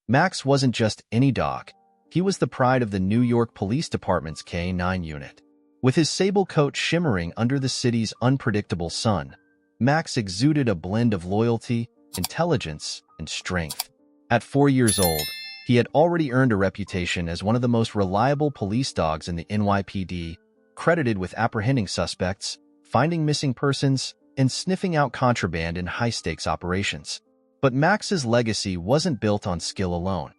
Max wasn't just any dog. He was the pride of the New York Police Department's K-9 unit. With his sable coat shimmering under the city's unpredictable sun, Max exuded a blend of loyalty, intelligence, and strength. At 4 years old, he had already earned a reputation as one of the most reliable police dogs in the NYPD, credited with apprehending suspects, finding missing persons, and sniffing out contraband in high-stakes operations. But Max's legacy wasn't built on skill alone.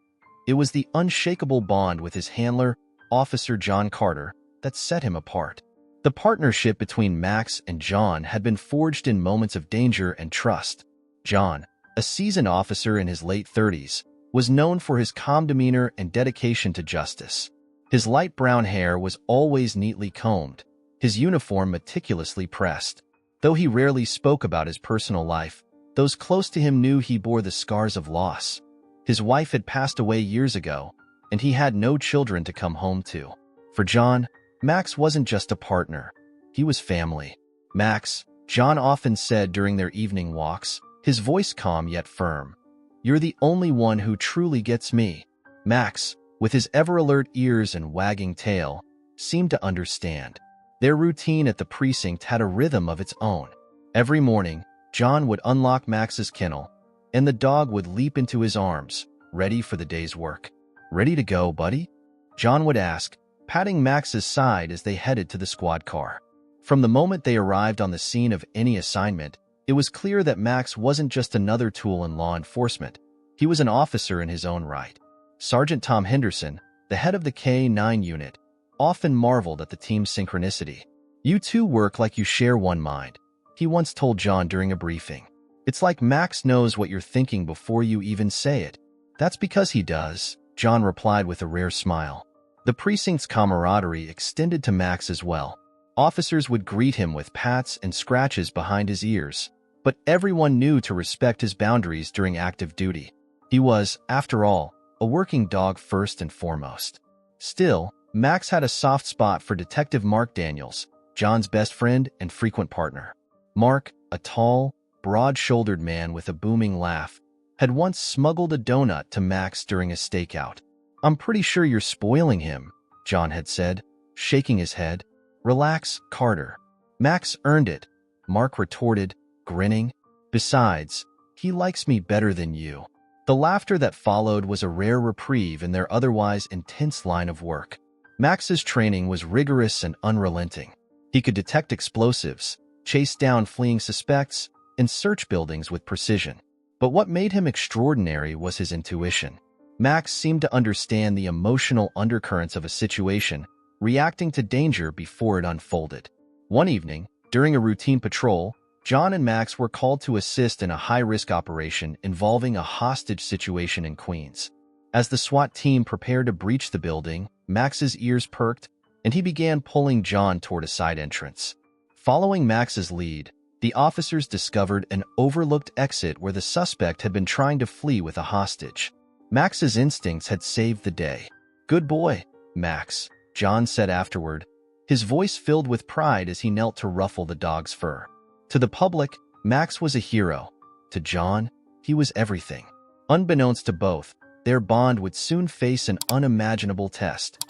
It was the unshakable bond with his handler, Officer John Carter, that set him apart. The partnership between Max and John had been forged in moments of danger and trust. John, a seasoned officer in his late 30s, was known for his calm demeanor and dedication to justice. His light brown hair was always neatly combed, his uniform meticulously pressed. Though he rarely spoke about his personal life, those close to him knew he bore the scars of loss. His wife had passed away years ago, and he had no children to come home to. For John, Max wasn't just a partner. He was family. Max, John often said during their evening walks, his voice calm yet firm. "You're the only one who truly gets me." Max, with his ever-alert ears and wagging tail, seemed to understand. Their routine at the precinct had a rhythm of its own. Every morning, John would unlock Max's kennel, and the dog would leap into his arms, ready for the day's work. "Ready to go, buddy?" John would ask, patting Max's side as they headed to the squad car. From the moment they arrived on the scene of any assignment, it was clear that Max wasn't just another tool in law enforcement. He was an officer in his own right. Sergeant Tom Henderson, the head of the K-9 unit, often marveled at the team's synchronicity. "You two work like you share one mind," he once told John during a briefing. "It's like Max knows what you're thinking before you even say it." "That's because he does," John replied with a rare smile. The precinct's camaraderie extended to Max as well. Officers would greet him with pats and scratches behind his ears, but everyone knew to respect his boundaries during active duty. He was, after all, a working dog first and foremost. Still, Max had a soft spot for Detective Mark Daniels, John's best friend and frequent partner. Mark, a tall, broad-shouldered man with a booming laugh, had once smuggled a donut to Max during a stakeout. "I'm pretty sure you're spoiling him," John had said, shaking his head. "Relax, Carter. Max earned it," Mark retorted, grinning. "Besides, he likes me better than you." The laughter that followed was a rare reprieve in their otherwise intense line of work. Max's training was rigorous and unrelenting. He could detect explosives, chase down fleeing suspects, and search buildings with precision. But what made him extraordinary was his intuition. Max seemed to understand the emotional undercurrents of a situation, reacting to danger before it unfolded. One evening, during a routine patrol, John and Max were called to assist in a high-risk operation involving a hostage situation in Queens. As the SWAT team prepared to breach the building, Max's ears perked, and he began pulling John toward a side entrance. Following Max's lead, the officers discovered an overlooked exit where the suspect had been trying to flee with a hostage. Max's instincts had saved the day. "Good boy, Max," John said afterward, his voice filled with pride as he knelt to ruffle the dog's fur. To the public, Max was a hero. To John, he was everything. Unbeknownst to both, their bond would soon face an unimaginable test,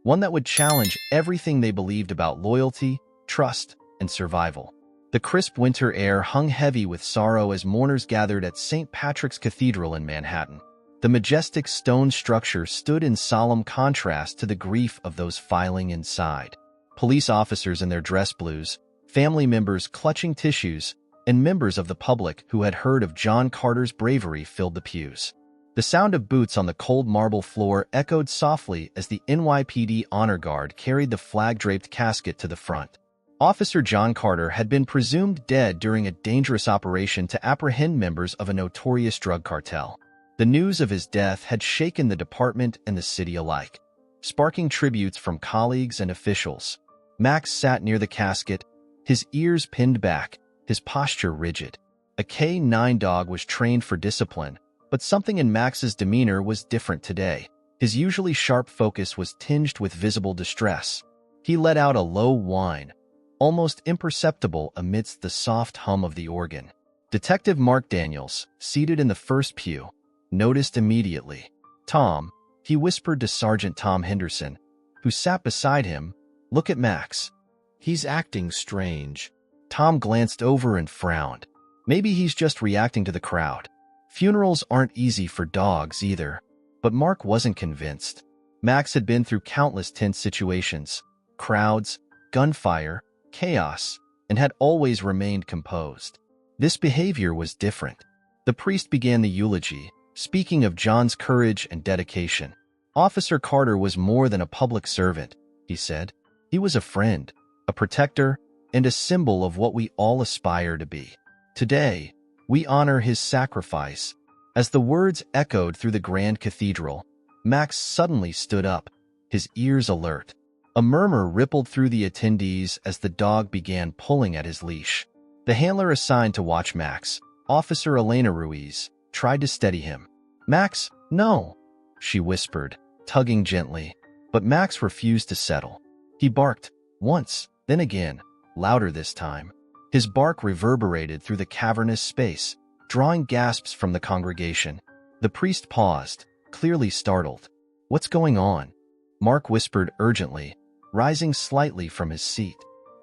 one that would challenge everything they believed about loyalty, trust, and survival. The crisp winter air hung heavy with sorrow as mourners gathered at St. Patrick's Cathedral in Manhattan. The majestic stone structure stood in solemn contrast to the grief of those filing inside. Police officers in their dress blues, family members clutching tissues, and members of the public who had heard of John Carter's bravery filled the pews. The sound of boots on the cold marble floor echoed softly as the NYPD honor guard carried the flag-draped casket to the front. Officer John Carter had been presumed dead during a dangerous operation to apprehend members of a notorious drug cartel. The news of his death had shaken the department and the city alike, sparking tributes from colleagues and officials. Max sat near the casket, his ears pinned back, his posture rigid. A K-9 dog was trained for discipline, but something in Max's demeanor was different today. His usually sharp focus was tinged with visible distress. He let out a low whine, almost imperceptible amidst the soft hum of the organ. Detective Mark Daniels, seated in the first pew, noticed immediately. Tom, he whispered to Sergeant Tom Henderson, who sat beside him, look at Max. He's acting strange. Tom glanced over and frowned. Maybe he's just reacting to the crowd. Funerals aren't easy for dogs either. But Mark wasn't convinced. Max had been through countless tense situations, crowds, gunfire, chaos, and had always remained composed. This behavior was different. The priest began the eulogy, speaking of John's courage and dedication. Officer Carter was more than a public servant, he said. He was a friend, a protector, and a symbol of what we all aspire to be. Today, we honor his sacrifice. As the words echoed through the grand cathedral, Max suddenly stood up, his ears alert. A murmur rippled through the attendees as the dog began pulling at his leash. The handler assigned to watch Max, Officer Elena Ruiz, tried to steady him. Max, no, she whispered, tugging gently, but Max refused to settle. He barked, once, then again, louder this time. His bark reverberated through the cavernous space, drawing gasps from the congregation. The priest paused, clearly startled. What's going on? Mark whispered urgently, rising slightly from his seat.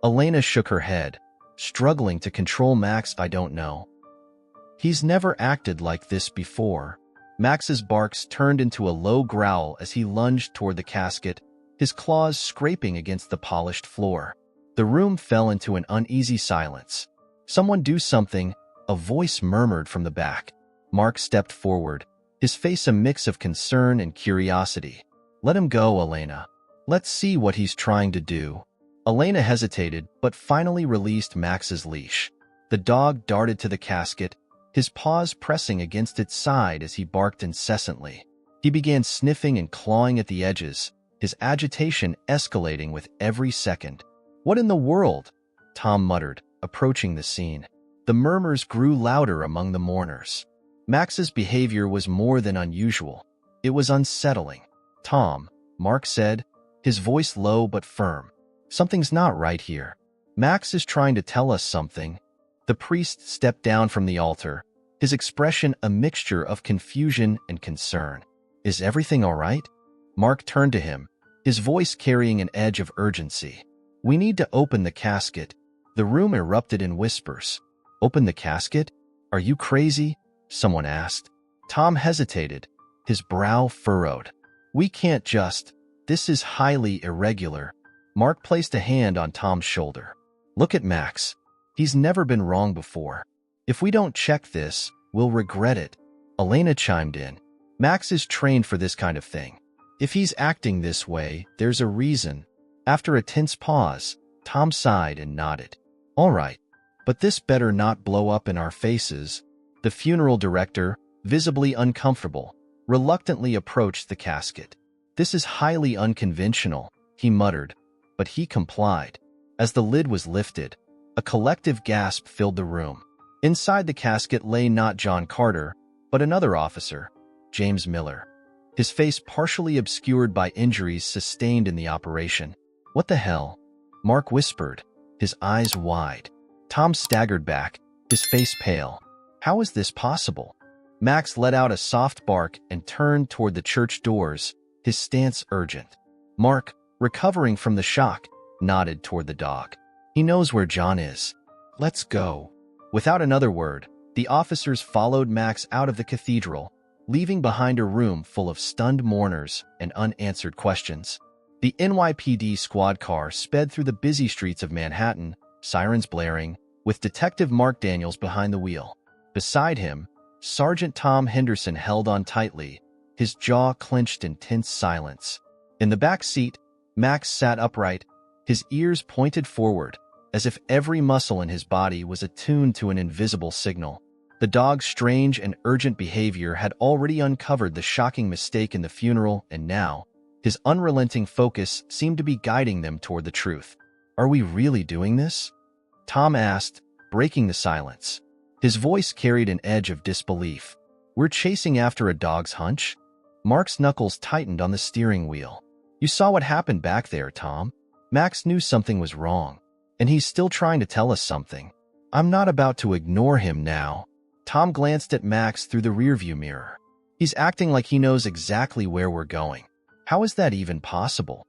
Elena shook her head, struggling to control Max. I don't know. He's never acted like this before. Max's barks turned into a low growl as he lunged toward the casket, his claws scraping against the polished floor. The room fell into an uneasy silence. Someone do something, a voice murmured from the back. Mark stepped forward, his face a mix of concern and curiosity. Let him go, Elena. Let's see what he's trying to do. Elena hesitated, but finally released Max's leash. The dog darted to the casket, his paws pressing against its side as he barked incessantly. He began sniffing and clawing at the edges, his agitation escalating with every second. What in the world? Tom muttered, approaching the scene. The murmurs grew louder among the mourners. Max's behavior was more than unusual. It was unsettling. Tom, Mark said, his voice low but firm. Something's not right here. Max is trying to tell us something. The priest stepped down from the altar, his expression a mixture of confusion and concern. Is everything all right? Mark turned to him, his voice carrying an edge of urgency. We need to open the casket. The room erupted in whispers. Open the casket? Are you crazy? Someone asked. Tom hesitated, his brow furrowed. We can't just. This is highly irregular. Mark placed a hand on Tom's shoulder. Look at Max. He's never been wrong before. If we don't check this, we'll regret it. Elena chimed in. Max is trained for this kind of thing. If he's acting this way, there's a reason. After a tense pause, Tom sighed and nodded. All right, but this better not blow up in our faces. The funeral director, visibly uncomfortable, reluctantly approached the casket. This is highly unconventional, he muttered, but he complied. As the lid was lifted, a collective gasp filled the room. Inside the casket lay not John Carter, but another officer, James Miller, his face partially obscured by injuries sustained in the operation. What the hell? Mark whispered, his eyes wide. Tom staggered back, his face pale. How is this possible? Max let out a soft bark and turned toward the church doors, his stance urgent. Mark, recovering from the shock, nodded toward the dog. He knows where John is. Let's go. Without another word, the officers followed Max out of the cathedral, leaving behind a room full of stunned mourners and unanswered questions. The NYPD squad car sped through the busy streets of Manhattan, sirens blaring, with Detective Mark Daniels behind the wheel. Beside him, Sergeant Tom Henderson held on tightly, his jaw clenched in tense silence. In the back seat, Max sat upright, his ears pointed forward, as if every muscle in his body was attuned to an invisible signal. The dog's strange and urgent behavior had already uncovered the shocking mistake in the funeral, and now, his unrelenting focus seemed to be guiding them toward the truth. Are we really doing this? Tom asked, breaking the silence. His voice carried an edge of disbelief. We're chasing after a dog's hunch? Mark's knuckles tightened on the steering wheel. You saw what happened back there, Tom. Max knew something was wrong, and he's still trying to tell us something. I'm not about to ignore him now. Tom glanced at Max through the rearview mirror. He's acting like he knows exactly where we're going. How is that even possible?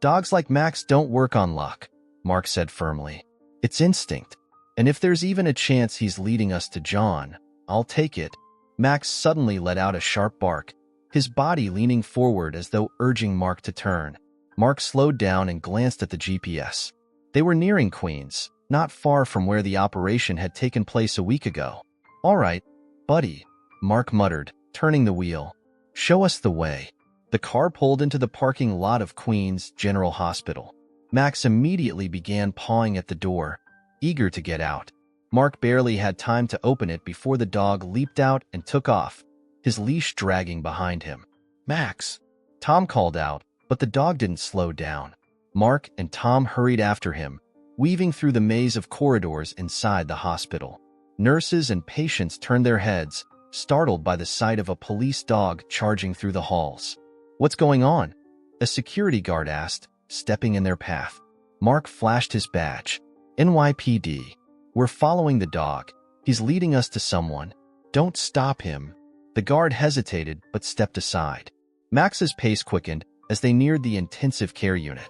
Dogs like Max don't work on luck, Mark said firmly. It's instinct. And if there's even a chance he's leading us to John, I'll take it. Max suddenly let out a sharp bark, his body leaning forward as though urging Mark to turn. Mark slowed down and glanced at the GPS. They were nearing Queens, not far from where the operation had taken place a week ago. All right, buddy, Mark muttered, turning the wheel. Show us the way. The car pulled into the parking lot of Queens General Hospital. Max immediately began pawing at the door, eager to get out. Mark barely had time to open it before the dog leaped out and took off, his leash dragging behind him. Max! Tom called out, but the dog didn't slow down. Mark and Tom hurried after him, weaving through the maze of corridors inside the hospital. Nurses and patients turned their heads, startled by the sight of a police dog charging through the halls. What's going on? A security guard asked, stepping in their path. Mark flashed his badge. NYPD. We're following the dog. He's leading us to someone. Don't stop him. The guard hesitated but stepped aside. Max's pace quickened as they neared the intensive care unit.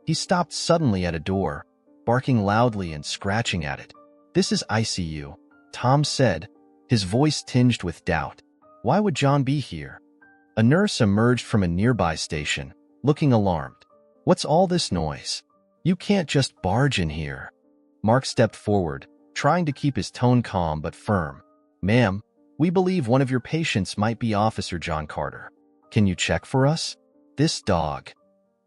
He stopped suddenly at a door, barking loudly and scratching at it. This is ICU, Tom said, his voice tinged with doubt. Why would John be here? A nurse emerged from a nearby station, looking alarmed. What's all this noise? You can't just barge in here. Mark stepped forward, trying to keep his tone calm but firm. Ma'am, we believe one of your patients might be Officer John Carter. Can you check for us? This dog.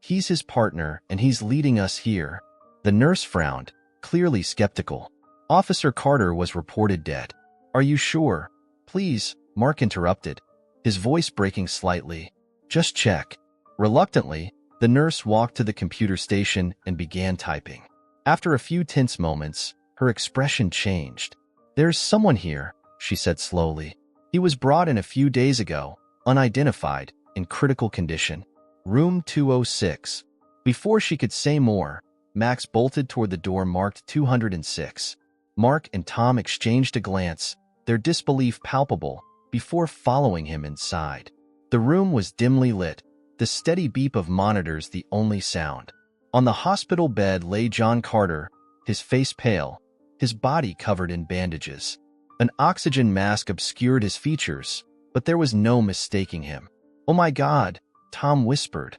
He's his partner, and he's leading us here. The nurse frowned, clearly skeptical. Officer Carter was reported dead. Are you sure? Please, Mark interrupted, his voice breaking slightly. Just check. Reluctantly, the nurse walked to the computer station and began typing. After a few tense moments, her expression changed. There's someone here, she said slowly. He was brought in a few days ago, unidentified, in critical condition. Room 206. Before she could say more, Max bolted toward the door marked 206. Mark and Tom exchanged a glance, their disbelief palpable, before following him inside. The room was dimly lit, the steady beep of monitors the only sound. On the hospital bed lay John Carter, his face pale, his body covered in bandages. An oxygen mask obscured his features, but there was no mistaking him. Oh my God, Tom whispered,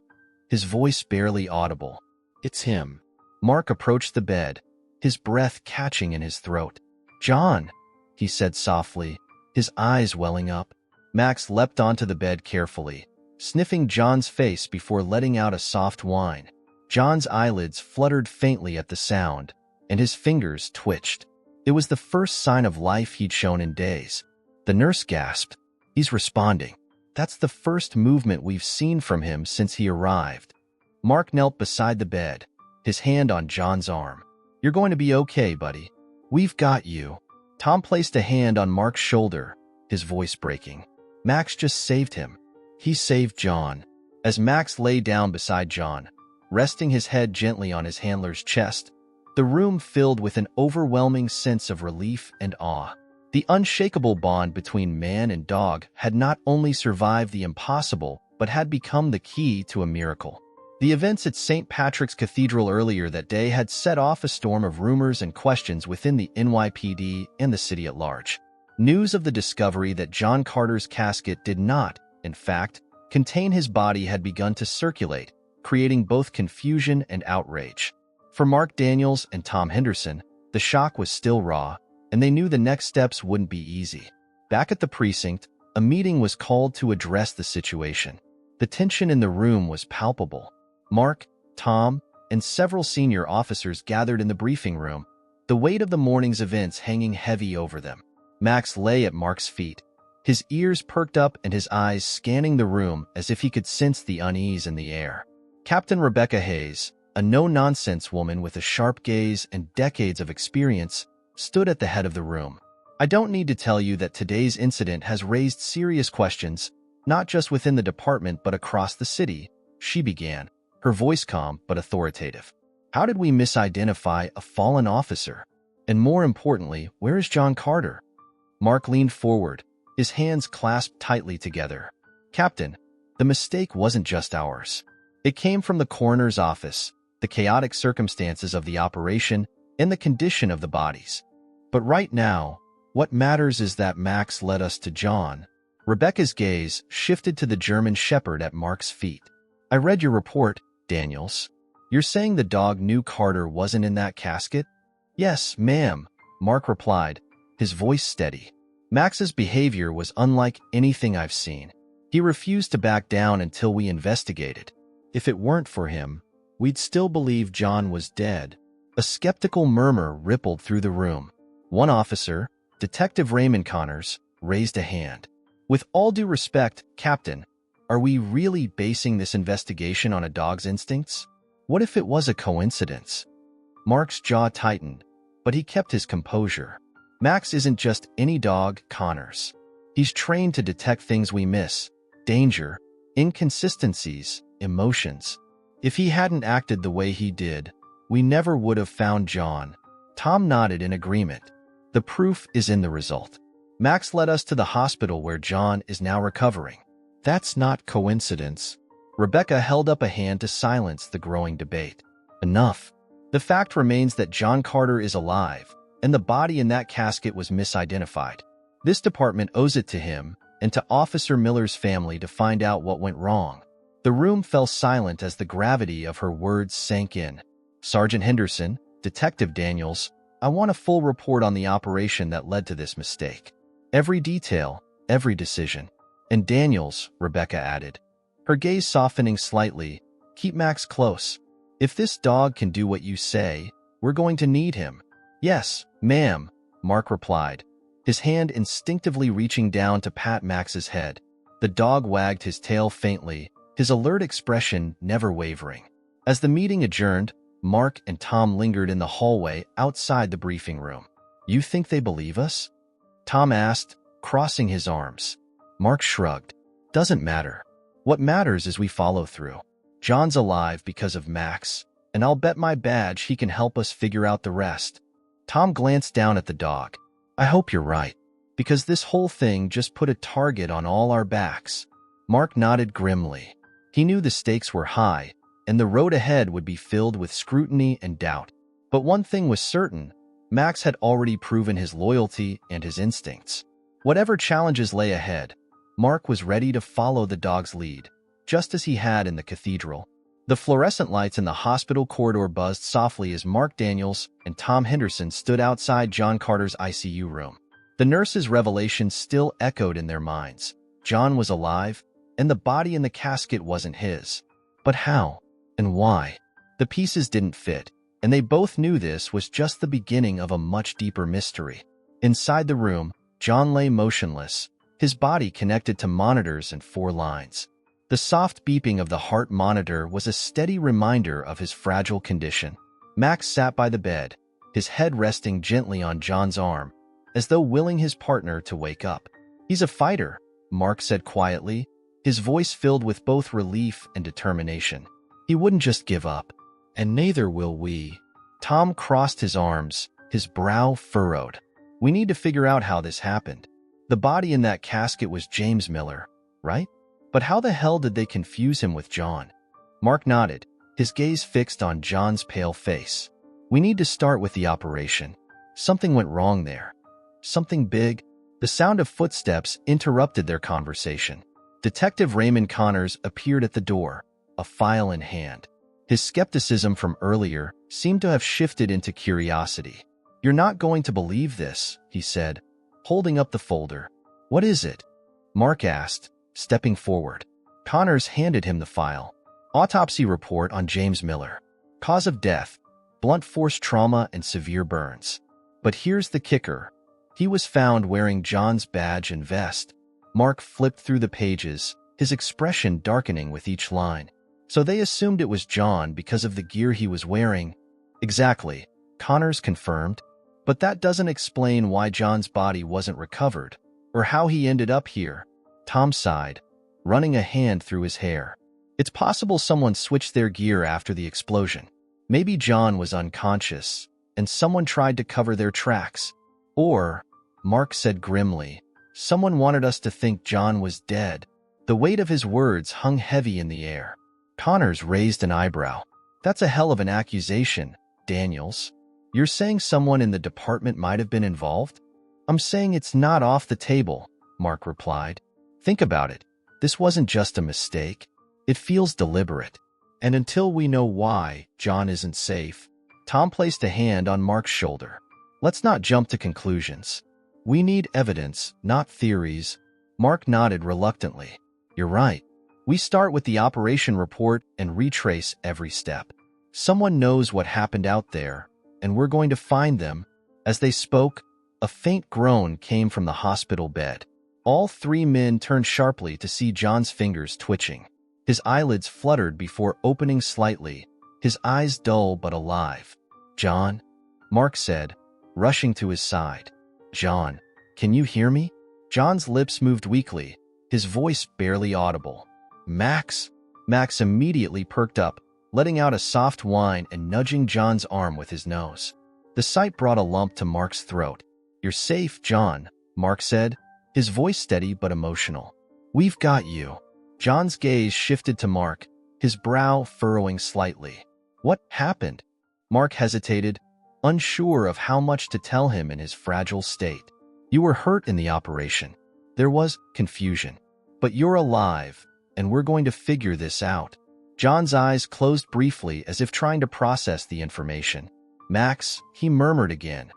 his voice barely audible. It's him. Mark approached the bed, his breath catching in his throat. John, he said softly, his eyes welling up. Max leapt onto the bed carefully, sniffing John's face before letting out a soft whine. John's eyelids fluttered faintly at the sound, and his fingers twitched. It was the first sign of life he'd shown in days. The nurse gasped. He's responding. That's the first movement we've seen from him since he arrived. Mark knelt beside the bed, his hand on John's arm. You're going to be okay, buddy. We've got you. Tom placed a hand on Mark's shoulder, his voice breaking. Max just saved him. He saved John. As Max lay down beside John, resting his head gently on his handler's chest, the room filled with an overwhelming sense of relief and awe. The unshakable bond between man and dog had not only survived the impossible, but had become the key to a miracle. The events at St. Patrick's Cathedral earlier that day had set off a storm of rumors and questions within the NYPD and the city at large. News of the discovery that John Carter's casket did not, in fact, contain his body had begun to circulate, creating both confusion and outrage. For Mark Daniels and Tom Henderson, the shock was still raw, and they knew the next steps wouldn't be easy. Back at the precinct, a meeting was called to address the situation. The tension in the room was palpable. Mark, Tom, and several senior officers gathered in the briefing room, the weight of the morning's events hanging heavy over them. Max lay at Mark's feet, his ears perked up and his eyes scanning the room as if he could sense the unease in the air. Captain Rebecca Hayes, a no-nonsense woman with a sharp gaze and decades of experience, stood at the head of the room. I don't need to tell you that today's incident has raised serious questions, not just within the department but across the city, she began, her voice calm but authoritative. How did we misidentify a fallen officer? And more importantly, where is John Carter? Mark leaned forward, his hands clasped tightly together. Captain, the mistake wasn't just ours. It came from the coroner's office, the chaotic circumstances of the operation, and the condition of the bodies. But right now, what matters is that Max led us to John. Rebecca's gaze shifted to the German shepherd at Mark's feet. I read your report, Daniels. You're saying the dog knew Carter wasn't in that casket? Yes, ma'am, Mark replied, his voice steady. Max's behavior was unlike anything I've seen. He refused to back down until we investigated. If it weren't for him, we'd still believe John was dead. A skeptical murmur rippled through the room. One officer, Detective Raymond Connors, raised a hand. With all due respect, Captain, are we really basing this investigation on a dog's instincts? What if it was a coincidence? Mark's jaw tightened, but he kept his composure. Max isn't just any dog, Connors. He's trained to detect things we miss, danger, inconsistencies, emotions. If he hadn't acted the way he did, we never would have found John. Tom nodded in agreement. The proof is in the result. Max led us to the hospital where John is now recovering. That's not coincidence. Rebecca held up a hand to silence the growing debate. Enough. The fact remains that John Carter is alive, and the body in that casket was misidentified. This department owes it to him and to Officer Miller's family to find out what went wrong. The room fell silent as the gravity of her words sank in. Sergeant Henderson, Detective Daniels, I want a full report on the operation that led to this mistake. Every detail, every decision. And Daniels, Rebecca added, her gaze softening slightly, keep Max close. If this dog can do what you say, we're going to need him. Yes, ma'am, Mark replied, his hand instinctively reaching down to pat Max's head. The dog wagged his tail faintly, his alert expression never wavering. As the meeting adjourned, Mark and Tom lingered in the hallway outside the briefing room. You think they believe us? Tom asked, crossing his arms. Mark shrugged. Doesn't matter. What matters is we follow through. John's alive because of Max, and I'll bet my badge he can help us figure out the rest. Tom glanced down at the dog. I hope you're right, because this whole thing just put a target on all our backs. Mark nodded grimly. He knew the stakes were high, and the road ahead would be filled with scrutiny and doubt. But one thing was certain, Max had already proven his loyalty and his instincts. Whatever challenges lay ahead, Mark was ready to follow the dog's lead, just as he had in the cathedral. The fluorescent lights in the hospital corridor buzzed softly as Mark Daniels and Tom Henderson stood outside John Carter's ICU room. The nurse's revelation still echoed in their minds. John was alive, and the body in the casket wasn't his. But how? And why? The pieces didn't fit, and they both knew this was just the beginning of a much deeper mystery. Inside the room, John lay motionless, his body connected to monitors and 4 lines. The soft beeping of the heart monitor was a steady reminder of his fragile condition. Max sat by the bed, his head resting gently on John's arm, as though willing his partner to wake up. He's a fighter, Mark said quietly, his voice filled with both relief and determination. He wouldn't just give up, and neither will we. Tom crossed his arms, his brow furrowed. We need to figure out how this happened. The body in that casket was James Miller, right? But how the hell did they confuse him with John? Mark nodded, his gaze fixed on John's pale face. We need to start with the operation. Something went wrong there. Something big. The sound of footsteps interrupted their conversation. Detective Raymond Connors appeared at the door, a file in hand. His skepticism from earlier seemed to have shifted into curiosity. You're not going to believe this, he said, holding up the folder. What is it? Mark asked, stepping forward. Connors handed him the file. Autopsy report on James Miller. Cause of death, blunt force trauma and severe burns. But here's the kicker. He was found wearing John's badge and vest. Mark flipped through the pages, his expression darkening with each line. So they assumed it was John because of the gear he was wearing. Exactly, Connors confirmed. But that doesn't explain why John's body wasn't recovered, or how he ended up here. Tom sighed, running a hand through his hair. It's possible someone switched their gear after the explosion. Maybe John was unconscious, and someone tried to cover their tracks. Or, Mark said grimly, someone wanted us to think John was dead. The weight of his words hung heavy in the air. Connors raised an eyebrow. That's a hell of an accusation, Daniels. You're saying someone in the department might have been involved? I'm saying it's not off the table, Mark replied. Think about it. This wasn't just a mistake. It feels deliberate. And until we know why John isn't safe, Tom placed a hand on Mark's shoulder. Let's not jump to conclusions. We need evidence, not theories. Mark nodded reluctantly. You're right. We start with the operation report and retrace every step. Someone knows what happened out there, and we're going to find them. As they spoke, a faint groan came from the hospital bed. All three men turned sharply to see John's fingers twitching. His eyelids fluttered before opening slightly, his eyes dull but alive. John, Mark said, rushing to his side. John, can you hear me? John's lips moved weakly, his voice barely audible. Max? Max immediately perked up, letting out a soft whine and nudging John's arm with his nose. The sight brought a lump to Mark's throat. You're safe, John, Mark said, his voice steady but emotional. We've got you. John's gaze shifted to Mark, his brow furrowing slightly. What happened? Mark hesitated, unsure of how much to tell him in his fragile state. You were hurt in the operation. There was confusion. But you're alive, and we're going to figure this out. John's eyes closed briefly as if trying to process the information. Max, he murmured again,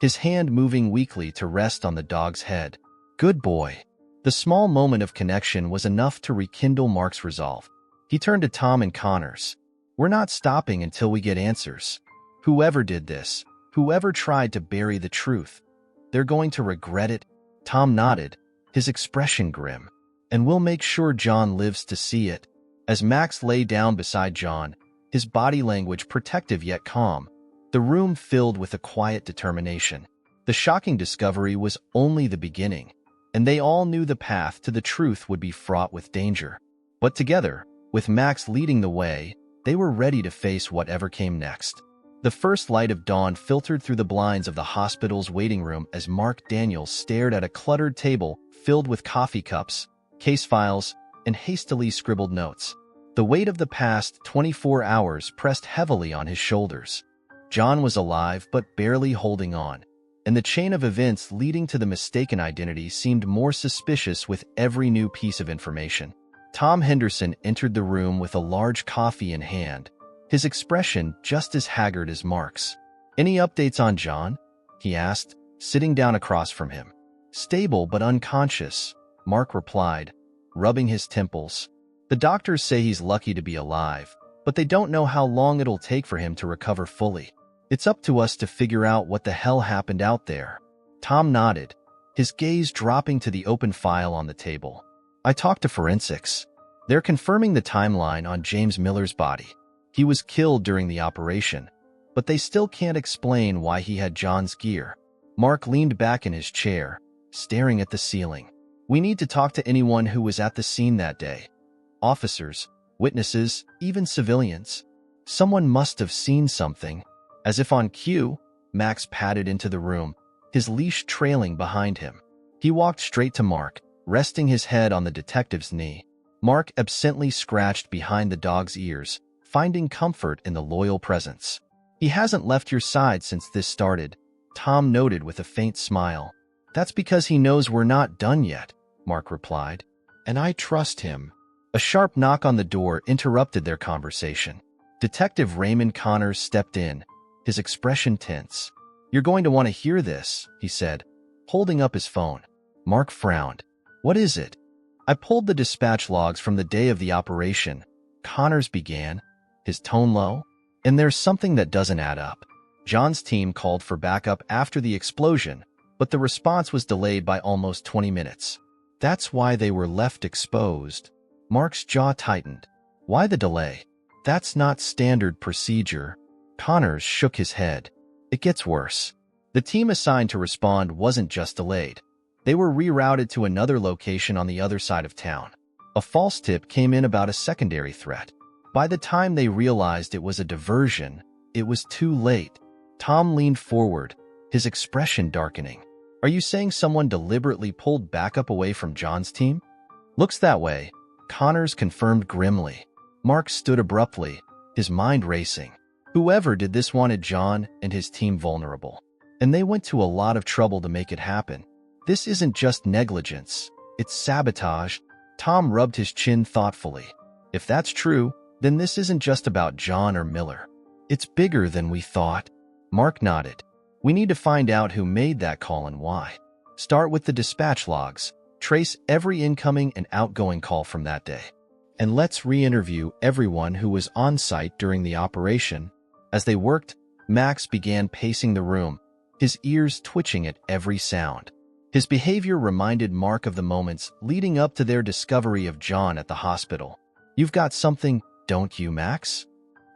his hand moving weakly to rest on the dog's head. Good boy. The small moment of connection was enough to rekindle Mark's resolve. He turned to Tom and Connors. We're not stopping until we get answers. Whoever did this, whoever tried to bury the truth, they're going to regret it. Tom nodded, his expression grim. And we'll make sure John lives to see it. As Max lay down beside John, his body language protective yet calm, the room filled with a quiet determination. The shocking discovery was only the beginning, and they all knew the path to the truth would be fraught with danger. But together, with Max leading the way, they were ready to face whatever came next. The first light of dawn filtered through the blinds of the hospital's waiting room as Mark Daniels stared at a cluttered table filled with coffee cups, case files, and hastily scribbled notes. The weight of the past 24 hours pressed heavily on his shoulders. John was alive but barely holding on, and the chain of events leading to the mistaken identity seemed more suspicious with every new piece of information. Tom Henderson entered the room with a large coffee in hand, his expression just as haggard as Mark's. Any updates on John? He asked, sitting down across from him. Stable but unconscious, Mark replied, rubbing his temples. The doctors say he's lucky to be alive, but they don't know how long it'll take for him to recover fully. It's up to us to figure out what the hell happened out there. Tom nodded, his gaze dropping to the open file on the table. I talked to forensics. They're confirming the timeline on James Miller's body. He was killed during the operation, but they still can't explain why he had John's gear. Mark leaned back in his chair, staring at the ceiling. We need to talk to anyone who was at the scene that day. Officers, witnesses, even civilians. Someone must have seen something. As if on cue, Max padded into the room, his leash trailing behind him. He walked straight to Mark, resting his head on the detective's knee. Mark absently scratched behind the dog's ears, finding comfort in the loyal presence. He hasn't left your side since this started, Tom noted with a faint smile. That's because he knows we're not done yet, Mark replied. And I trust him. A sharp knock on the door interrupted their conversation. Detective Raymond Connors stepped in, his expression tense. You're going to want to hear this, he said, holding up his phone. Mark frowned. What is it? I pulled the dispatch logs from the day of the operation, Connors began, his tone low. And there's something that doesn't add up. John's team called for backup after the explosion, but the response was delayed by almost 20 minutes. That's why they were left exposed. Mark's jaw tightened. Why the delay? That's not standard procedure. Connors shook his head. It gets worse. The team assigned to respond wasn't just delayed. They were rerouted to another location on the other side of town. A false tip came in about a secondary threat. By the time they realized it was a diversion, it was too late. Tom leaned forward, his expression darkening. Are you saying someone deliberately pulled backup away from John's team? Looks that way, Connors confirmed grimly. Mark stood abruptly, his mind racing. Whoever did this wanted John and his team vulnerable, and they went to a lot of trouble to make it happen. This isn't just negligence, it's sabotage. Tom rubbed his chin thoughtfully. If that's true, then this isn't just about John or Miller. It's bigger than we thought. Mark nodded. We need to find out who made that call and why. Start with the dispatch logs. Trace every incoming and outgoing call from that day. And let's re-interview everyone who was on site during the operation. As they worked, Max began pacing the room, his ears twitching at every sound. His behavior reminded Mark of the moments leading up to their discovery of John at the hospital. You've got something, don't you, Max?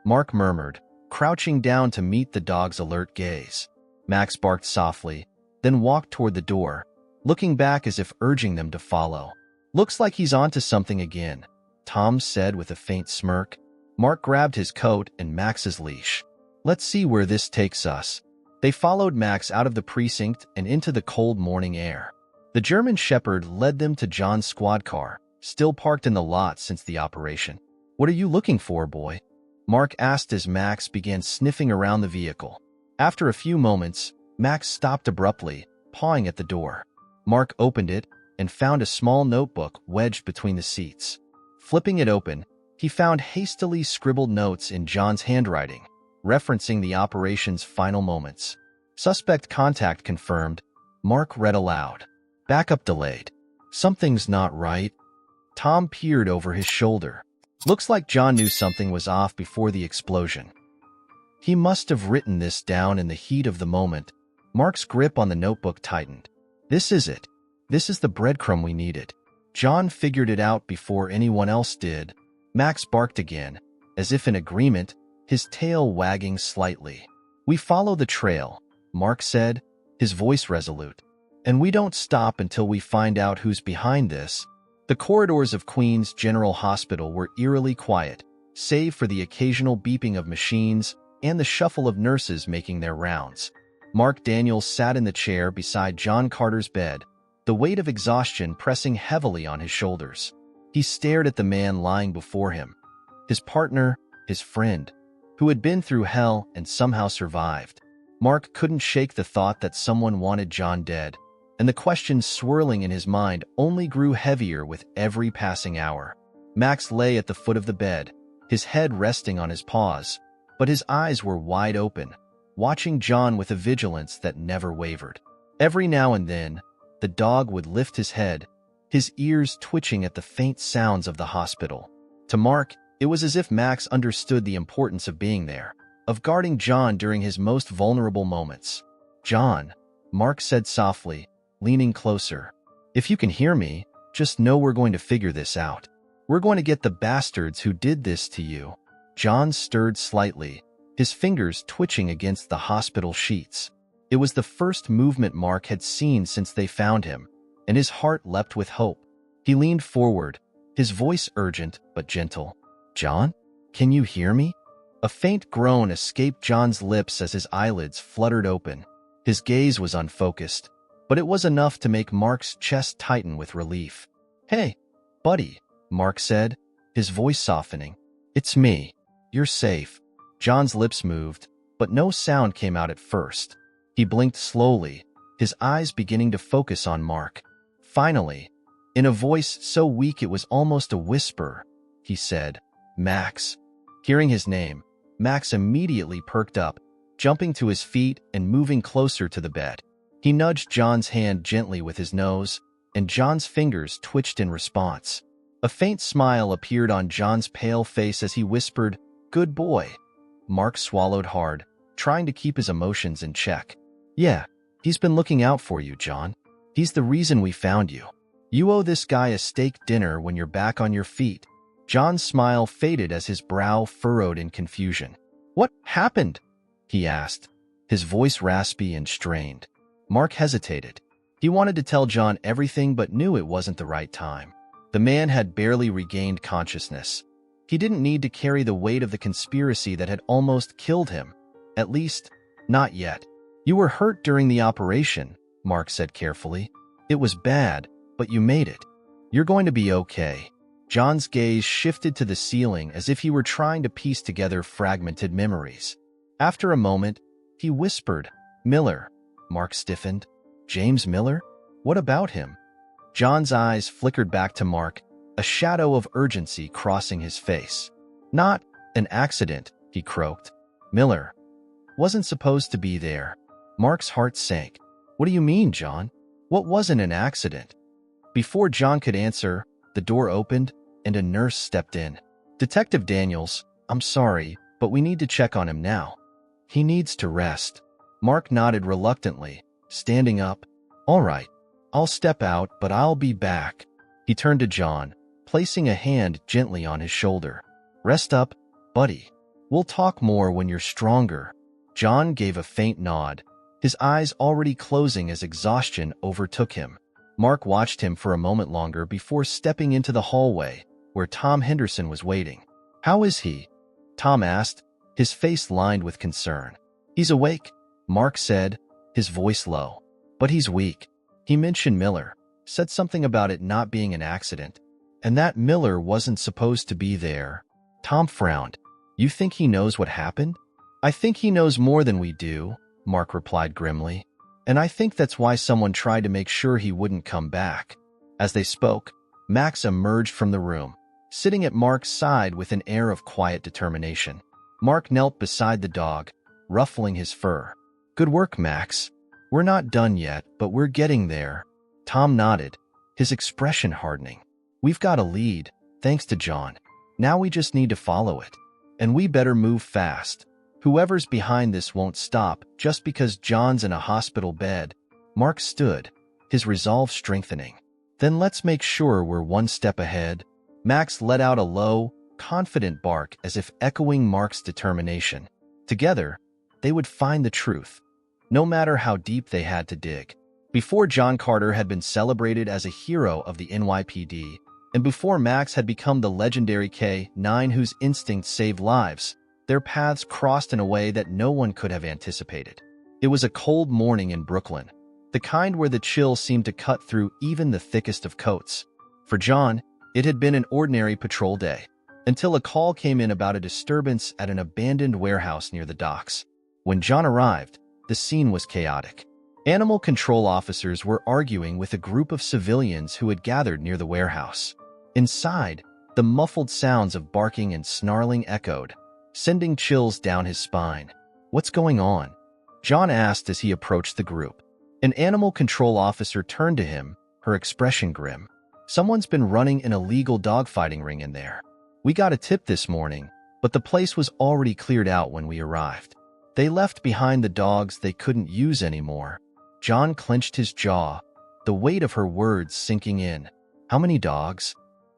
Mark murmured, crouching down to meet the dog's alert gaze. Max barked softly, then walked toward the door, looking back as if urging them to follow. Looks like he's onto something again, Tom said with a faint smirk. Mark grabbed his coat and Max's leash. Let's see where this takes us. They followed Max out of the precinct and into the cold morning air. The German Shepherd led them to John's squad car, still parked in the lot since the operation. What are you looking for, boy? Mark asked as Max began sniffing around the vehicle. After a few moments, Max stopped abruptly, pawing at the door. Mark opened it and found a small notebook wedged between the seats. Flipping it open, he found hastily scribbled notes in John's handwriting, referencing the operation's final moments. Suspect contact confirmed, Mark read aloud. Backup delayed. Something's not right. Tom peered over his shoulder. Looks like John knew something was off before the explosion. He must have written this down in the heat of the moment. Mark's grip on the notebook tightened. This is it. This is the breadcrumb we needed. John figured it out before anyone else did. Max barked again, as if in agreement, his tail wagging slightly. We follow the trail, Mark said, his voice resolute. And we don't stop until we find out who's behind this. The corridors of Queen's General Hospital were eerily quiet, save for the occasional beeping of machines and the shuffle of nurses making their rounds. Mark Daniels sat in the chair beside John Carter's bed, the weight of exhaustion pressing heavily on his shoulders. He stared at the man lying before him, his partner, his friend, who had been through hell and somehow survived. Mark couldn't shake the thought that someone wanted John dead, and the questions swirling in his mind only grew heavier with every passing hour. Max lay at the foot of the bed, his head resting on his paws, but his eyes were wide open, watching John with a vigilance that never wavered. Every now and then, the dog would lift his head, his ears twitching at the faint sounds of the hospital. To Mark, it was as if Max understood the importance of being there, of guarding John during his most vulnerable moments. John, Mark said softly, leaning closer. If you can hear me, just know we're going to figure this out. We're going to get the bastards who did this to you. John stirred slightly, his fingers twitching against the hospital sheets. It was the first movement Mark had seen since they found him, and his heart leapt with hope. He leaned forward, his voice urgent but gentle. John, can you hear me? A faint groan escaped John's lips as his eyelids fluttered open. His gaze was unfocused, but it was enough to make Mark's chest tighten with relief. Hey, buddy, Mark said, his voice softening. It's me. You're safe. John's lips moved, but no sound came out at first. He blinked slowly, his eyes beginning to focus on Mark. Finally, in a voice so weak it was almost a whisper, he said, Max. Hearing his name, Max immediately perked up, jumping to his feet and moving closer to the bed. He nudged John's hand gently with his nose, and John's fingers twitched in response. A faint smile appeared on John's pale face as he whispered, Good boy. Mark swallowed hard, trying to keep his emotions in check. Yeah, he's been looking out for you, John. He's the reason we found you. You owe this guy a steak dinner when you're back on your feet. John's smile faded as his brow furrowed in confusion. What happened? He asked, his voice raspy and strained. Mark hesitated. He wanted to tell John everything but knew it wasn't the right time. The man had barely regained consciousness. He didn't need to carry the weight of the conspiracy that had almost killed him. At least, not yet. You were hurt during the operation, Mark said carefully. It was bad, but you made it. You're going to be okay. John's gaze shifted to the ceiling as if he were trying to piece together fragmented memories. After a moment, he whispered, Miller. Mark stiffened. James Miller? What about him? John's eyes flickered back to Mark, a shadow of urgency crossing his face. Not an accident, he croaked. Miller wasn't supposed to be there. Mark's heart sank. What do you mean, John? What wasn't an accident? Before John could answer, the door opened and a nurse stepped in. Detective Daniels, I'm sorry, but we need to check on him now. He needs to rest. Mark nodded reluctantly, standing up. All right, I'll step out, but I'll be back. He turned to John, placing a hand gently on his shoulder. Rest up, buddy. We'll talk more when you're stronger. John gave a faint nod, his eyes already closing as exhaustion overtook him. Mark watched him for a moment longer before stepping into the hallway, where Tom Henderson was waiting. How is he? Tom asked, his face lined with concern. He's awake, Mark said, his voice low. But he's weak. He mentioned Miller, said something about it not being an accident, and that Miller wasn't supposed to be there. Tom frowned. You think he knows what happened? I think he knows more than we do, Mark replied grimly. And I think that's why someone tried to make sure he wouldn't come back. As they spoke, Max emerged from the room, sitting at Mark's side with an air of quiet determination. Mark knelt beside the dog, ruffling his fur. Good work, Max. We're not done yet, but we're getting there. Tom nodded, his expression hardening. We've got a lead, thanks to John. Now we just need to follow it. And we better move fast. Whoever's behind this won't stop just because John's in a hospital bed. Mark stood, his resolve strengthening. Then let's make sure we're one step ahead. Max let out a low, confident bark as if echoing Mark's determination. Together, they would find the truth, no matter how deep they had to dig. Before John Carter had been celebrated as a hero of the NYPD, and before Max had become the legendary K-9 whose instincts saved lives, their paths crossed in a way that no one could have anticipated. It was a cold morning in Brooklyn, the kind where the chill seemed to cut through even the thickest of coats. For John, it had been an ordinary patrol day, until a call came in about a disturbance at an abandoned warehouse near the docks. When John arrived, the scene was chaotic. Animal control officers were arguing with a group of civilians who had gathered near the warehouse. Inside, the muffled sounds of barking and snarling echoed, sending chills down his spine. What's going on? John asked as he approached the group. An animal control officer turned to him, her expression grim. Someone's been running an illegal dogfighting ring in there. We got a tip this morning, but the place was already cleared out when we arrived. They left behind the dogs they couldn't use anymore. John clenched his jaw, the weight of her words sinking in. How many dogs?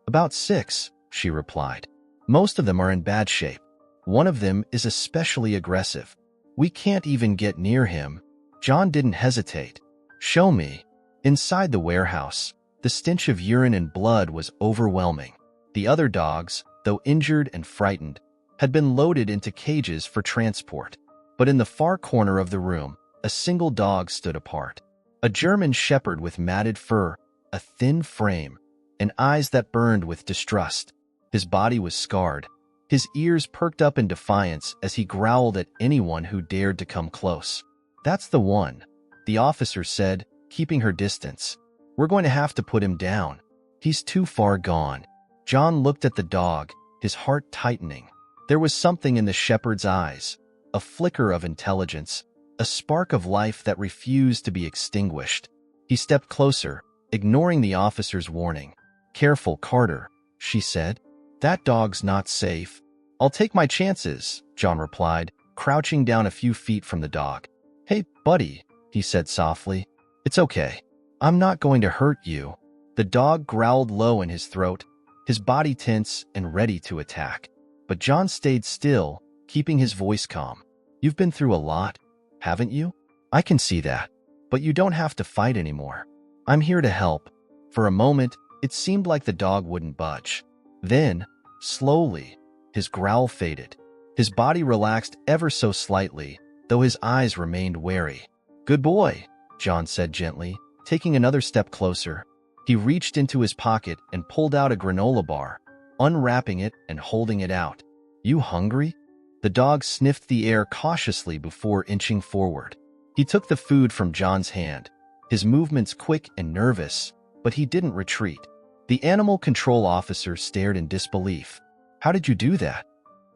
About 6, she replied. Most of them are in bad shape. One of them is especially aggressive. We can't even get near him. John didn't hesitate. Show me. Inside the warehouse, the stench of urine and blood was overwhelming. The other dogs, though injured and frightened, had been loaded into cages for transport. But in the far corner of the room, a single dog stood apart. A German shepherd with matted fur, a thin frame, and eyes that burned with distrust. His body was scarred. His ears perked up in defiance as he growled at anyone who dared to come close. That's the one, the officer said, keeping her distance. We're going to have to put him down. He's too far gone. John looked at the dog, his heart tightening. There was something in the shepherd's eyes, a flicker of intelligence, a spark of life that refused to be extinguished. He stepped closer, ignoring the officer's warning. Careful, Carter, she said. That dog's not safe. I'll take my chances, John replied, crouching down a few feet from the dog. Hey, buddy, he said softly. It's okay. I'm not going to hurt you. The dog growled low in his throat, his body tense and ready to attack. But John stayed still, keeping his voice calm. You've been through a lot, haven't you? I can see that. But you don't have to fight anymore. I'm here to help. For a moment, it seemed like the dog wouldn't budge. Then, slowly, his growl faded. His body relaxed ever so slightly, though his eyes remained wary. Good boy, John said gently, taking another step closer. He reached into his pocket and pulled out a granola bar, unwrapping it and holding it out. "You hungry?" The dog sniffed the air cautiously before inching forward. He took the food from John's hand, his movements quick and nervous, but he didn't retreat. The animal control officer stared in disbelief. "How did you do that?"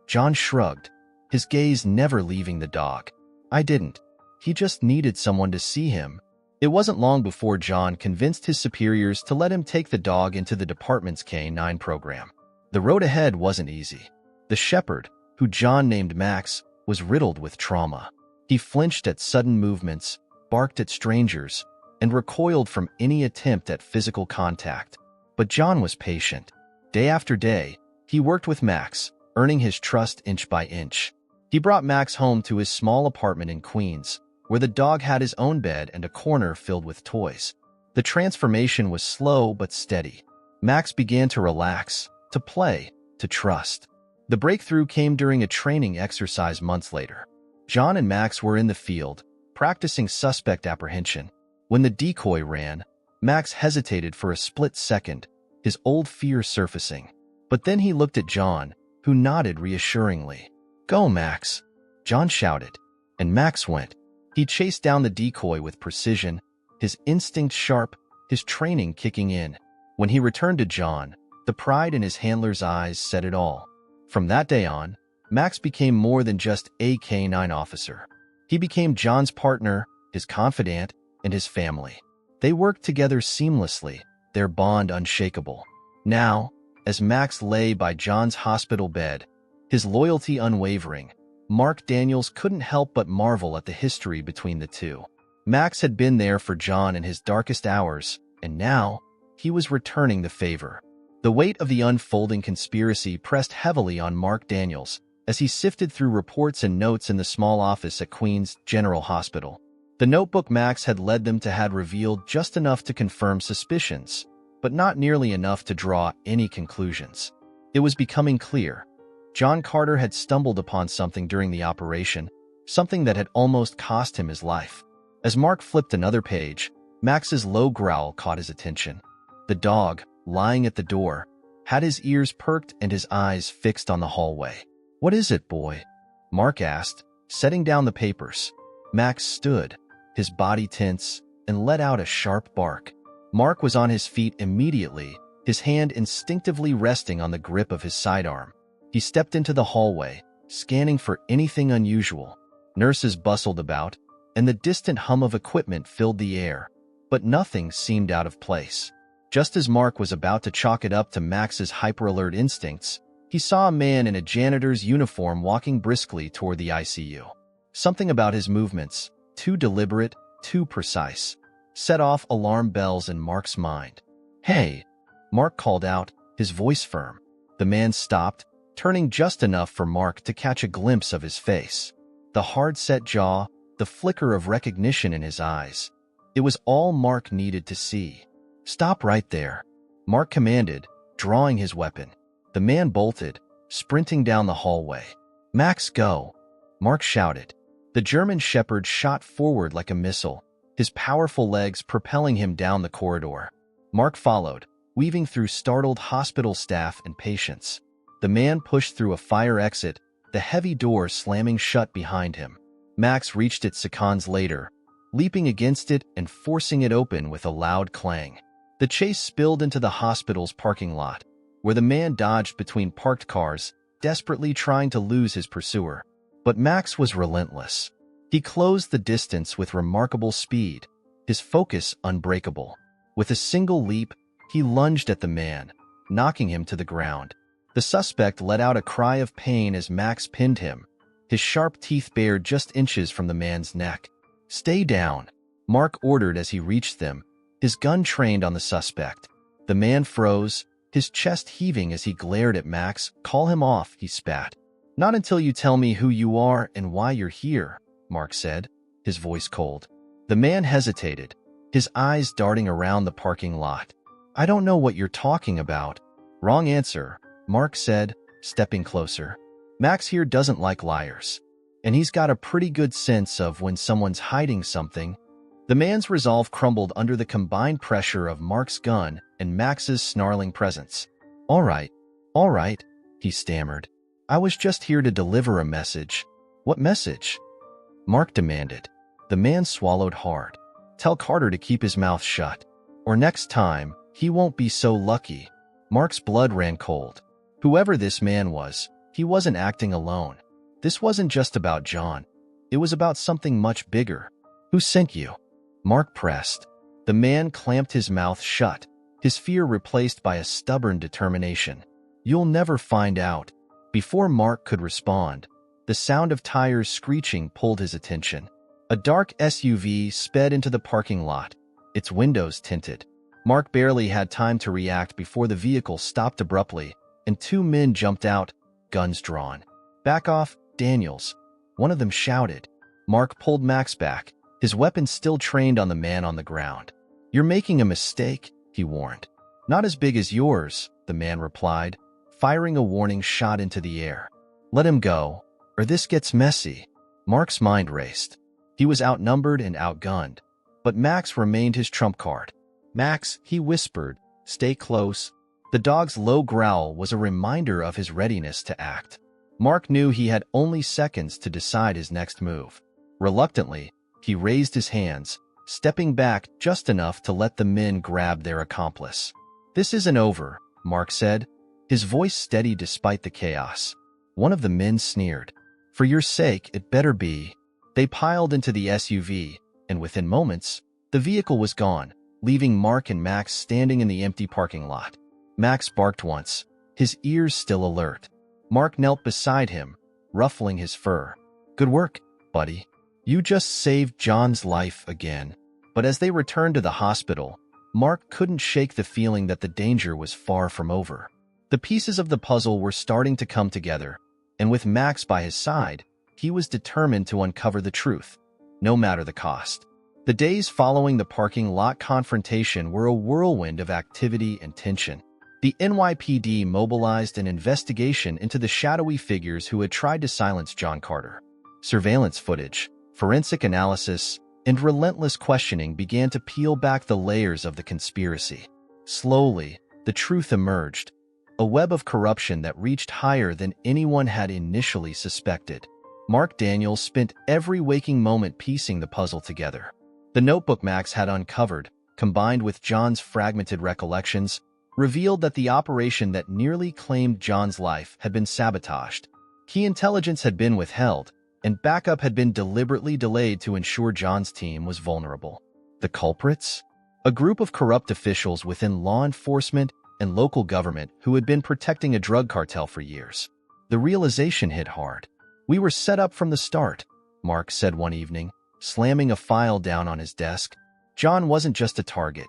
John shrugged, his gaze never leaving the dog. "I didn't. He just needed someone to see him." It wasn't long before John convinced his superiors to let him take the dog into the department's K-9 program. The road ahead wasn't easy. The shepherd, who John named Max, was riddled with trauma. He flinched at sudden movements, barked at strangers, and recoiled from any attempt at physical contact. But John was patient. Day after day, he worked with Max, earning his trust inch by inch. He brought Max home to his small apartment in Queens, where the dog had his own bed and a corner filled with toys. The transformation was slow but steady. Max began to relax, to play, to trust. The breakthrough came during a training exercise months later. John and Max were in the field, practicing suspect apprehension. When the decoy ran, Max hesitated for a split second, his old fear surfacing. But then he looked at John, who nodded reassuringly. "Go, Max," John shouted, and Max went. He chased down the decoy with precision, his instinct sharp, his training kicking in. When he returned to John, the pride in his handler's eyes said it all. From that day on, Max became more than just a K-9 officer. He became John's partner, his confidant, and his family. They worked together seamlessly, their bond unshakable. Now, as Max lay by John's hospital bed, his loyalty unwavering, Mark Daniels couldn't help but marvel at the history between the two. Max had been there for John in his darkest hours, and now he was returning the favor. The weight of the unfolding conspiracy pressed heavily on Mark Daniels as he sifted through reports and notes in the small office at Queens General Hospital. The notebook Max had led them to had revealed just enough to confirm suspicions, but not nearly enough to draw any conclusions. It was becoming clear. John Carter had stumbled upon something during the operation, something that had almost cost him his life. As Mark flipped another page, Max's low growl caught his attention. The dog, lying at the door, had his ears perked and his eyes fixed on the hallway. "What is it, boy?" Mark asked, setting down the papers. Max stood, his body tense, and let out a sharp bark. Mark was on his feet immediately, his hand instinctively resting on the grip of his sidearm. He stepped into the hallway, scanning for anything unusual. Nurses bustled about, and the distant hum of equipment filled the air, but nothing seemed out of place. Just as Mark was about to chalk it up to Max's hyper-alert instincts, he saw a man in a janitor's uniform walking briskly toward the ICU. Something about his movements, too deliberate, too precise, set off alarm bells in Mark's mind. "Hey!" Mark called out, his voice firm. The man stopped, turning just enough for Mark to catch a glimpse of his face. The hard-set jaw, the flicker of recognition in his eyes. It was all Mark needed to see. "Stop right there," Mark commanded, drawing his weapon. The man bolted, sprinting down the hallway. "Max, go!" Mark shouted. The German shepherd shot forward like a missile, his powerful legs propelling him down the corridor. Mark followed, weaving through startled hospital staff and patients. The man pushed through a fire exit, the heavy door slamming shut behind him. Max reached it seconds later, leaping against it and forcing it open with a loud clang. The chase spilled into the hospital's parking lot, where the man dodged between parked cars, desperately trying to lose his pursuer. But Max was relentless. He closed the distance with remarkable speed, his focus unbreakable. With a single leap, he lunged at the man, knocking him to the ground. The suspect let out a cry of pain as Max pinned him, his sharp teeth bared just inches from the man's neck. "Stay down," Mark ordered as he reached them, his gun trained on the suspect. The man froze, his chest heaving as he glared at Max. "Call him off," he spat. "Not until you tell me who you are and why you're here," Mark said, his voice cold. The man hesitated, his eyes darting around the parking lot. "I don't know what you're talking about." "Wrong answer," Mark said, stepping closer. "Max here doesn't like liars, and he's got a pretty good sense of when someone's hiding something." The man's resolve crumbled under the combined pressure of Mark's gun and Max's snarling presence. All right, he stammered. I was just here to deliver a message. What message? Mark demanded. The man swallowed hard. Tell Carter to keep his mouth shut, or next time, he won't be so lucky. Mark's blood ran cold. Whoever this man was, he wasn't acting alone. This wasn't just about John. It was about something much bigger. Who sent you? Mark pressed. The man clamped his mouth shut, his fear replaced by a stubborn determination. You'll never find out. Before Mark could respond, the sound of tires screeching pulled his attention. A dark SUV sped into the parking lot, its windows tinted. Mark barely had time to react before the vehicle stopped abruptly, and two men jumped out, guns drawn. Back off, Daniels, one of them shouted. Mark pulled Max back, his weapon still trained on the man on the ground. You're making a mistake, he warned. Not as big as yours, the man replied, firing a warning shot into the air. Let him go, or this gets messy. Mark's mind raced. He was outnumbered and outgunned, but Max remained his trump card. Max, he whispered, stay close. The dog's low growl was a reminder of his readiness to act. Mark knew he had only seconds to decide his next move. Reluctantly, he raised his hands, stepping back just enough to let the men grab their accomplice. This isn't over, Mark said, his voice steady despite the chaos. One of the men sneered. For your sake, it better be. They piled into the SUV, and within moments, the vehicle was gone, leaving Mark and Max standing in the empty parking lot. Max barked once, his ears still alert. Mark knelt beside him, ruffling his fur. Good work, buddy. You just saved John's life again. But as they returned to the hospital, Mark couldn't shake the feeling that the danger was far from over. The pieces of the puzzle were starting to come together, and with Max by his side, he was determined to uncover the truth, no matter the cost. The days following the parking lot confrontation were a whirlwind of activity and tension. The NYPD mobilized an investigation into the shadowy figures who had tried to silence John Carter. Surveillance footage, forensic analysis, and relentless questioning began to peel back the layers of the conspiracy. Slowly, the truth emerged, a web of corruption that reached higher than anyone had initially suspected. Mark Daniels spent every waking moment piecing the puzzle together. The notebook Max had uncovered, combined with John's fragmented recollections, revealed that the operation that nearly claimed John's life had been sabotaged. Key intelligence had been withheld, and backup had been deliberately delayed to ensure John's team was vulnerable. The culprits? A group of corrupt officials within law enforcement and local government who had been protecting a drug cartel for years. The realization hit hard. We were set up from the start, Mark said one evening, slamming a file down on his desk. John wasn't just a target.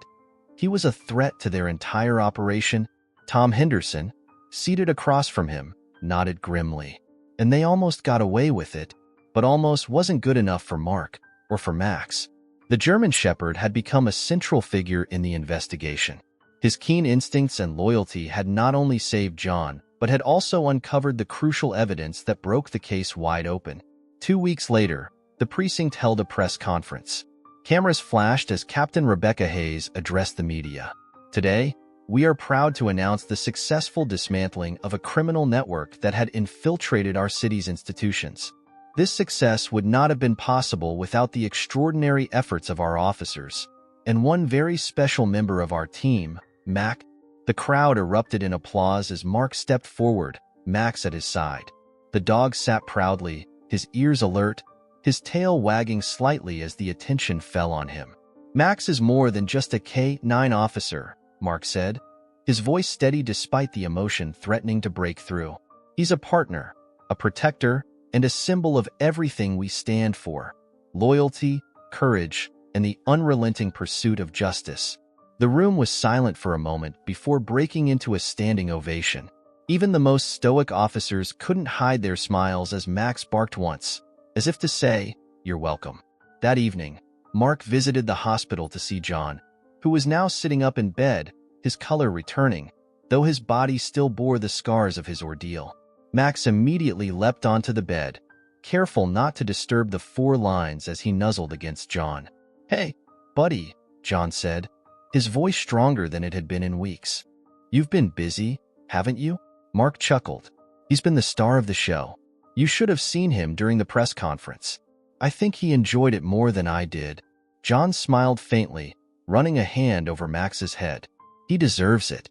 He was a threat to their entire operation. Tom Henderson, seated across from him, nodded grimly. And they almost got away with it, but almost wasn't good enough for Mark or for Max. The German Shepherd had become a central figure in the investigation. His keen instincts and loyalty had not only saved John, but had also uncovered the crucial evidence that broke the case wide open. 2 weeks later, the precinct held a press conference. Cameras flashed as Captain Rebecca Hayes addressed the media. Today, we are proud to announce the successful dismantling of a criminal network that had infiltrated our city's institutions. This success would not have been possible without the extraordinary efforts of our officers, and one very special member of our team, Mac. The crowd erupted in applause as Mark stepped forward, Max at his side. The dog sat proudly, his ears alert, his tail wagging slightly as the attention fell on him. Max is more than just a K-9 officer, Mark said, his voice steady despite the emotion threatening to break through. He's a partner, a protector, and a symbol of everything we stand for: loyalty, courage, and the unrelenting pursuit of justice. The room was silent for a moment before breaking into a standing ovation. Even the most stoic officers couldn't hide their smiles as Max barked once, as if to say, "You're welcome." That evening, Mark visited the hospital to see John, who was now sitting up in bed, his color returning, though his body still bore the scars of his ordeal. Max immediately leapt onto the bed, careful not to disturb the 4 lines as he nuzzled against John. "Hey, Buddy, John said, his voice stronger than it had been in weeks. You've been busy, haven't you? Mark chuckled. He's been the star of the show. You should have seen him during the press conference. I think he enjoyed it more than I did. John smiled faintly, running a hand over Max's head. He deserves it.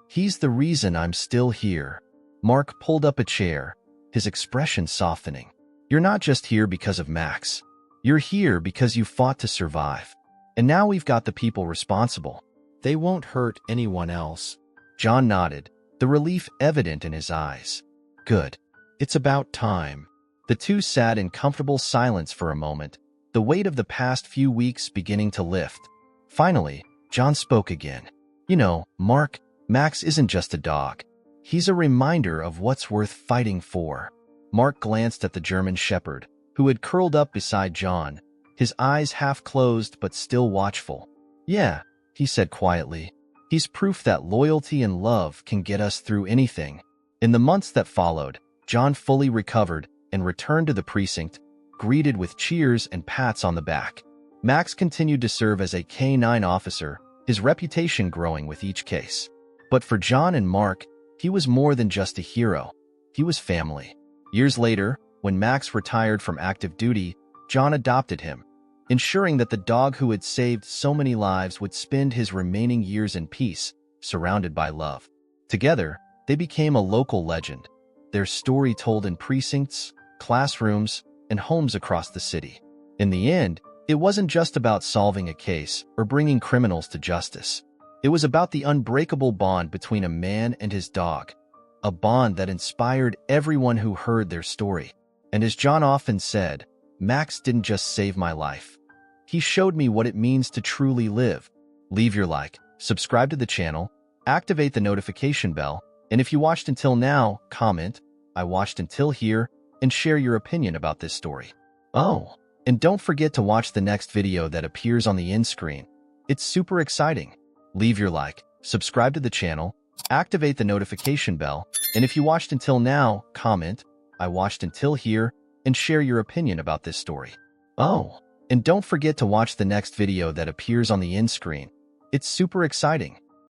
He's the reason I'm still here. Mark pulled up a chair, his expression softening. You're not just here because of Max. You're here because you fought to survive. And now we've got the people responsible. They won't hurt anyone else. John nodded, the relief evident in his eyes. Good. It's about time. The two sat in comfortable silence for a moment, the weight of the past few weeks beginning to lift. Finally, John spoke again. You know, Mark, Max isn't just a dog. He's a reminder of what's worth fighting for. Mark glanced at the German shepherd, who had curled up beside John, his eyes half closed but still watchful. Yeah, he said quietly. He's proof that loyalty and love can get us through anything. In the months that followed, John fully recovered and returned to the precinct, greeted with cheers and pats on the back. Max continued to serve as a K-9 officer, his reputation growing with each case. But for John and Mark, he was more than just a hero. He was family. Years later, when Max retired from active duty, John adopted him, ensuring that the dog who had saved so many lives would spend his remaining years in peace, surrounded by love. Together, they became a local legend, their story told in precincts, classrooms, and homes across the city. In the end, it wasn't just about solving a case or bringing criminals to justice. It was about the unbreakable bond between a man and his dog, a bond that inspired everyone who heard their story. And as John often said, Max didn't just save my life. He showed me what it means to truly live. Leave your like, subscribe to the channel, activate the notification bell, and if you watched until now, comment, I watched until here, and share your opinion about this story. Oh, and don't forget to watch the next video that appears on the end screen. It's super exciting. Leave your like, subscribe to the channel, activate the notification bell, and if you watched until now, comment, I watched until here, and share your opinion about this story. Oh, and don't forget to watch the next video that appears on the end screen. It's super exciting.